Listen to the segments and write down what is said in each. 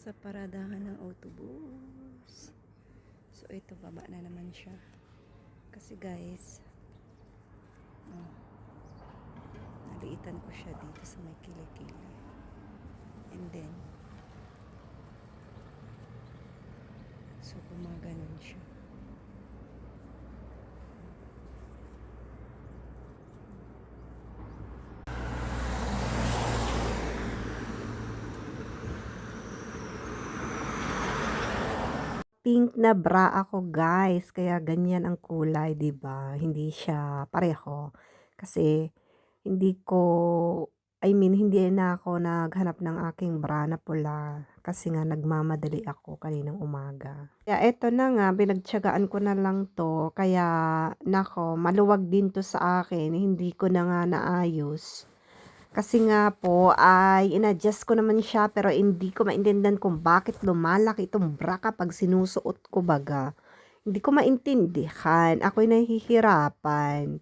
sa paradahan ng autobus. So ito, baba na naman siya. Kasi guys, oh, naliitan ko siya dito sa may kilikili. And then, so gumaganon siya. Pink na bra ako guys, kaya ganyan ang kulay, 'di ba? Hindi siya pareho. Kasi hindi ko hindi na ako naghanap ng aking bra na pula kasi nga nagmamadali ako kaninang umaga. Kaya eto na nga, pinagtiyagaan ko na lang 'to, kaya nako, maluwag din 'to sa akin, hindi ko na nga naayos. Kasi nga po ay in-adjust ko naman siya pero hindi ko maintindihan kung bakit lumalaki itong bra kapag sinusuot ko baga. Hindi ko maintindihan, ako'y nahihirapan.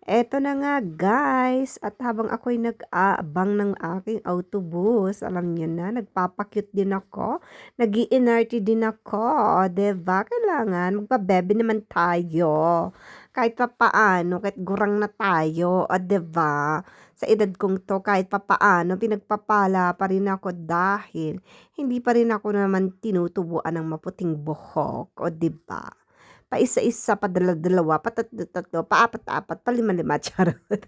Eto na nga guys, at habang ako'y nag-aabang ng aking autobus, alam niyo na, nagpapakyut din ako, nag-i-energy din ako, o diba? Kailangan, magpabebe naman tayo. Kahit pa paano, kahit gurang na tayo, o diba? Sa edad kong to, kahit pa paano, pinagpapala pa rin ako dahil hindi pa rin ako naman tinutubuan ng maputing buhok, o diba? Paisa-isa, padala-dalawa, patatlo-tatlo, paapat-apat, palima-lima, charot.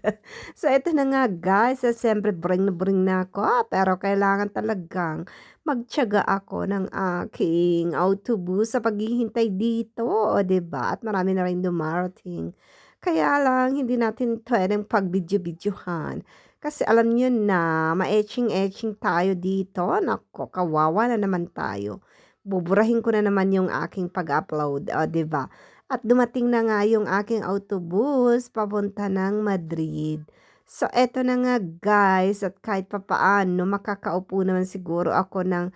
So, eto na nga guys, siyempre boring na boring na ako, pero kailangan talagang magtiyaga ako ng aking autobus sa paghihintay dito, o 'di ba? At marami na rin dumarating. Kaya lang hindi natin puwedeng pag-video-videohan. Kasi alam niyo na, ma-etching-etching tayo dito. Naku, kawawa na naman tayo. Buburahin ko na naman yung aking pag-upload, oh, 'di ba? At dumating na nga yung aking autobus papunta ng Madrid. So, eto na nga guys, at kahit papaano makakaupo naman siguro ako ng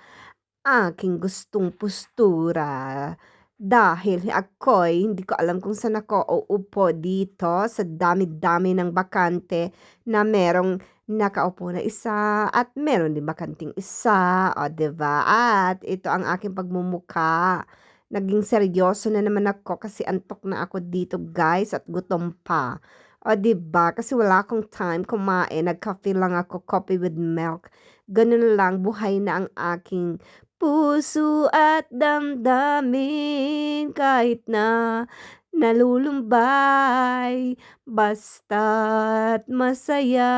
aking gustong postura. Dahil ako'y hindi ko alam kung saan ako uupo dito sa dami-dami ng bakante na merong nakaupo na isa at meron din bakanting isa, o 'di ba? At ito ang aking pagmumukha. Naging seryoso na naman ako kasi antok na ako dito guys at gutom pa. O 'di ba? Kasi wala akong time kumain, nagkape lang ako, coffee with milk. Ganun lang, buhay na ang aking puso at damdamin kahit na nalulumbay, basta't masaya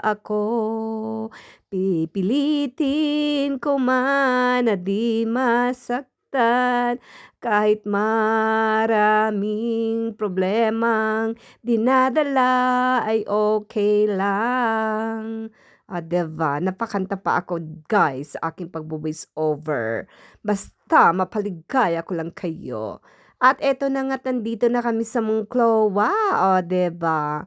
ako. Pipilitin ko man na di masaktan kahit maraming problemang dinadala ay okay lang. Ah, 'di ba? Napakanta pa ako guys sa aking pagvo-voice over. Basta mapaligaya ko lang kayo. At eto na nga't nandito na kami sa Monclova, oh, 'di ba?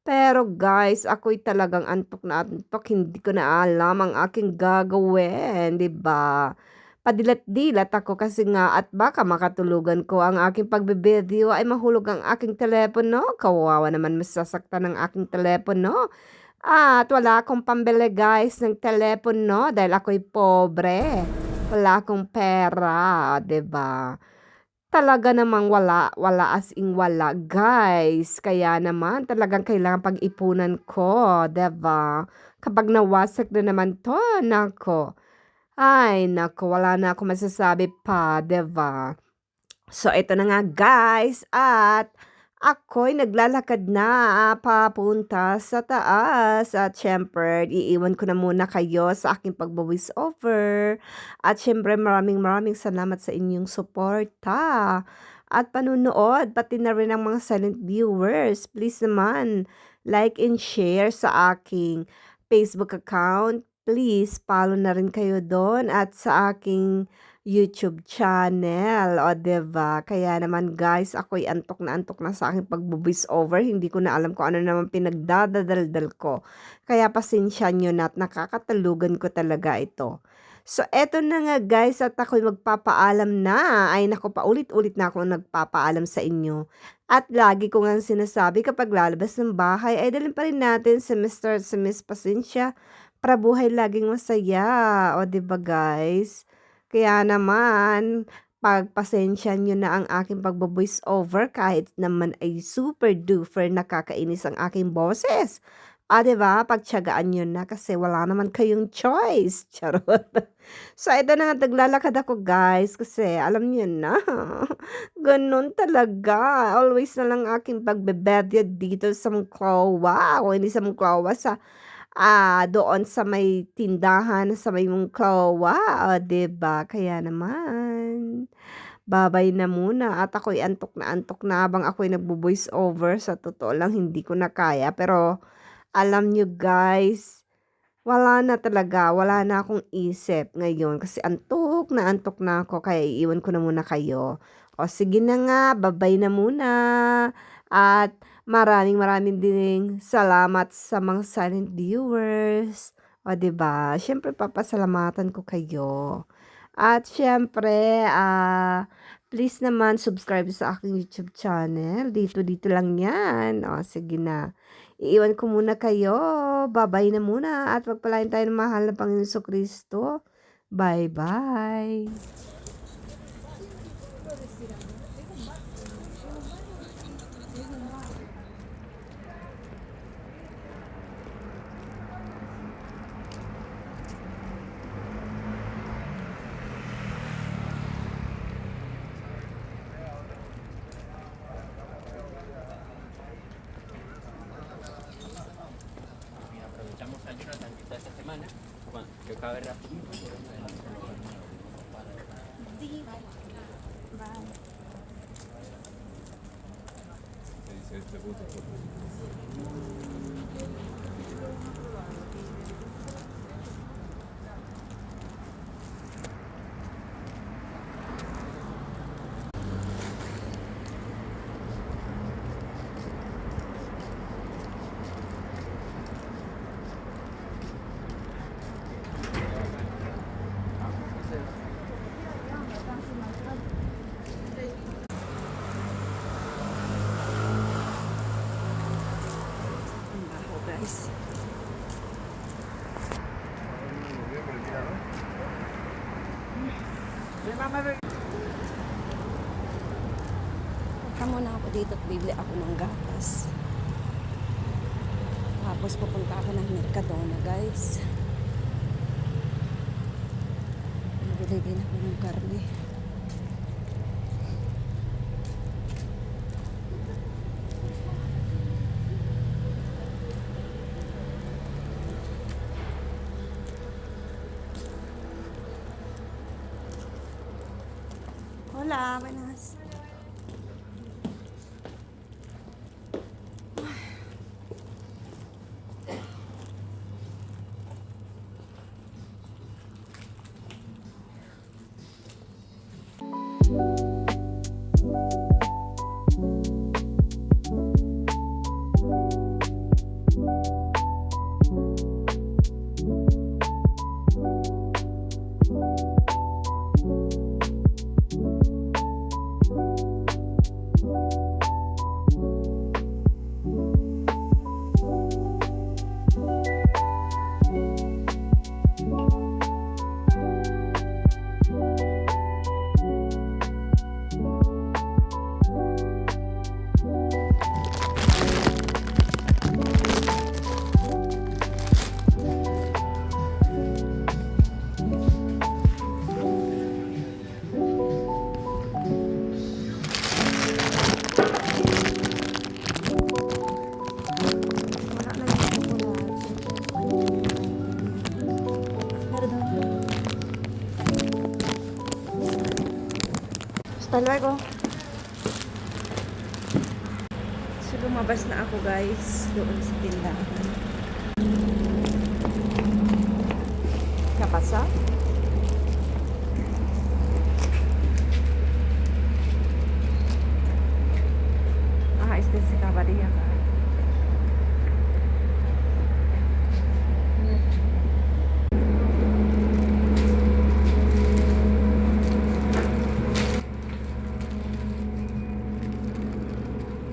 Pero guys, ako'y talagang antok na antok, hindi ko na alam ang aking gagawin, 'di ba? Padilat-dilat ako kasi nga at baka makatulugan ko ang aking pagbi-video ay mahulog ang aking telepono. Kawawa naman masasaktan ang aking telepono. At wala akong pambili guys ng telepono dahil ako'y pobre. Wala akong pera, 'di ba? Talaga namang wala, wala as in wala guys. Kaya naman talagang kailangan pag-ipunan ko, 'di ba? Kapag nawasak na naman 'to, nako. Ay, nako, wala na akong masasabi pa, 'di ba? So, ito na nga guys, at ako'y naglalakad na papunta sa taas at siyempre iiwan ko na muna kayo sa aking pagvo-voice over. At siyempre maraming maraming salamat sa inyong suporta at panunood, pati na rin ang mga silent viewers. Please naman, like and share sa aking Facebook account. Please follow na rin kayo doon at sa aking YouTube channel, o 'di ba? Kaya naman guys, ako'y antok na sa aking pagvo-voice over, hindi ko na alam kung ano naman pinagdadaldal ko. Kaya pasensya niyo na at nakakatalugan ko talaga ito. So eto na nga guys, at ako'y magpapaalam na. Ay naku, paulit-ulit na akong nagpapaalam sa inyo. At lagi ko ngang sinasabi kapag lalabas ng bahay ay dalhin pa rin natin si Mr. at si Miss Pasensya para buhay laging masaya, o 'di ba guys? Kaya naman, pagpasensyahan niyo na ang aking pagvo-voice over kahit naman ay super duper nakakainis ang aking boses. 'Di ba, pagtiyagaan niyo na kasi wala naman kayong choice, charot. So, ito na nga naglalakad ako guys kasi alam niyo na, gano'n talaga. Always na lang aking pagbe-bedyo dito sa Monclova o hindi sa Monclova doon sa may tindahan sa may Monclova, 'di ba? Kaya naman, babay na muna at ako'y antok na habang ako'y nagvo-voice over. Sa totoo lang hindi ko na kaya pero alam niyo guys, wala na talaga, wala na akong isip ngayon kasi antok na ako kaya iiwan ko na muna kayo. O sige na nga, babay na muna at maraming ding salamat sa mga silent viewers. O 'di ba, siyempre papasalamatan ko kayo. At siyempre, please naman subscribe sa aking YouTube channel, dito lang 'yan. O sige na, iiwan ko muna kayo, babay na muna at pagpalain tayo ng mahal na Panginoong Jesucristo. Bye-bye. Aprovechamos a Jonathan que está esta semana, que acaba de rápido. Ang baho guys. Punta muna ako dito at bibili ako ng gatas. Tapos pupunta ako ng Mercadona guys. Bibili din ako ng karne. Hola, buenas. Hasta luego. So, lumabas na ako guys doon sa tindahan. Kapasa? Este si Cabaria ka.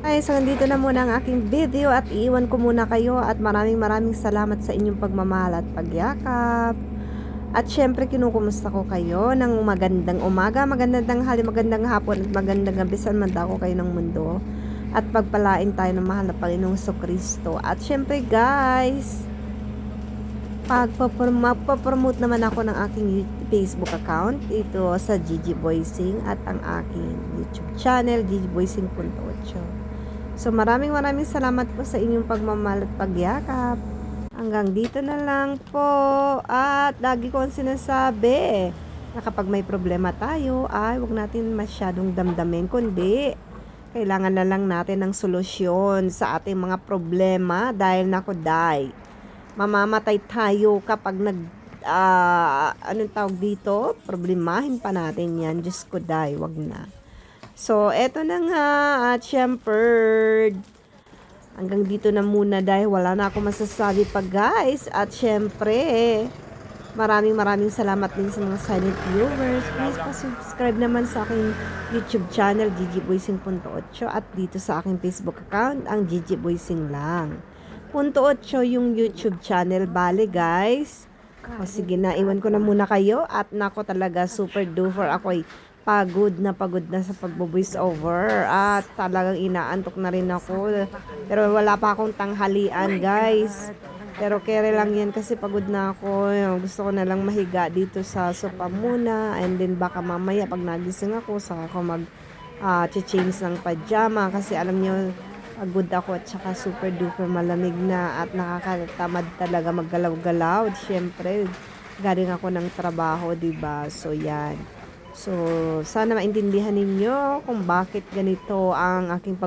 Guys, so nandito na muna ang aking video at iiwan ko muna kayo at maraming salamat sa inyong pagmamahal at pagyakap. At syempre kinukumusta ko kayo ng magandang umaga, magandang tanghali, magandang hapon at magandang gabi saan man dako kayo ng mundo. At pagpalain tayo ng mahal na Panginoong Kristo. At syempre guys, magpapromote naman ako ng aking Facebook account ito sa Gigi Voicing at ang aking YouTube channel Gigi Voicing.8. So maraming salamat po sa inyong pagmamahal at pagyakap. Hanggang dito na lang po. At lagi ko ang sinasabi na kapag may problema tayo ay huwag natin masyadong damdamin, kundi kailangan na lang natin ng solusyon sa ating mga problema dahil nakuday. Mamamatay tayo kapag anong tawag dito? Problemahin pa natin yan. Diyos ko day, wag na. So, eto na nga. At syempre, hanggang dito na muna dahil wala na ako masasabi pa guys. At syempre, maraming salamat din sa mga silent viewers. Please pa-subscribe naman sa aking YouTube channel, Gigi Voicing.8 at dito sa aking Facebook account, ang Gigi Voicing lang. .8 yung YouTube channel, bale guys. O sige na, iwan ko na muna kayo at nako talaga super duper ako pagod na sa pagbo-voice over at talagang inaantok na rin ako. Pero wala pa akong tanghalian guys. Pero kere lang yan kasi pagod na ako. Gusto ko na lang mahiga dito sa sofa muna. And then baka mamaya pag nagising ako, saka ako change ng pajama. Kasi alam nyo, pagod ako at saka super duper malamig na at nakakatamad talaga maggalaw-galaw. Siyempre, galing ako ng trabaho, diba? So, yan. So, sana maintindihan ninyo kung bakit ganito ang aking